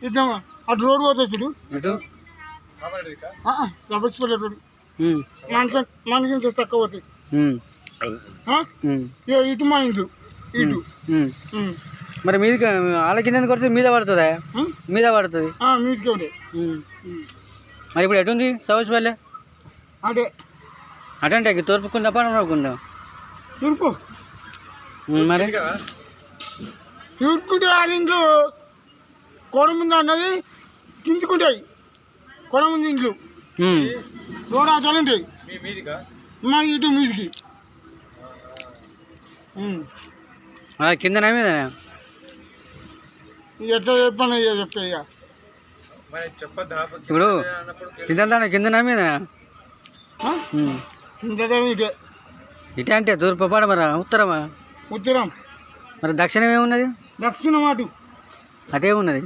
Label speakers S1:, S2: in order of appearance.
S1: ఇట్లా అటు రోడ్డు పోతుంది చూడు
S2: ఇటు
S1: రబ్బర్స్పల్లి రోడ్డు మనకి తక్కువ పోతుంది ఇటు మా ఇంట్లో ఇటు
S2: మరి మీది వాళ్ళ కింద కొడితే మీద పడుతుందా మీద పడుతుంది
S1: మీదికి ఉండే
S2: మరి ఇప్పుడు ఎటుంది సౌస్పల్లె
S1: అదే
S2: అటంటే తూర్పుకుందా పడకుందా
S1: తూర్పు
S2: మరి
S1: తూర్పుకుంటే వాళ్ళ ఇంట్లో కొడ ముందు అన్నది కించుకుంటాయి కొడ ముందు ఇంట్లో రోడ్ అసలు ఉంటాయి మా ఇటు మీదికి
S2: కిందనా మీద
S1: ఎట్లా చెప్పాను చెప్తా ఇక
S2: ఇప్పుడు కిందనా మీద
S1: ఇటే
S2: ఇటే అంటే తూర్పు పడమరా ఉత్తరమా
S1: ఉత్తరం
S2: మరి దక్షిణం ఏమున్నది
S1: దక్షిణం అటు
S2: అటే ఉన్నది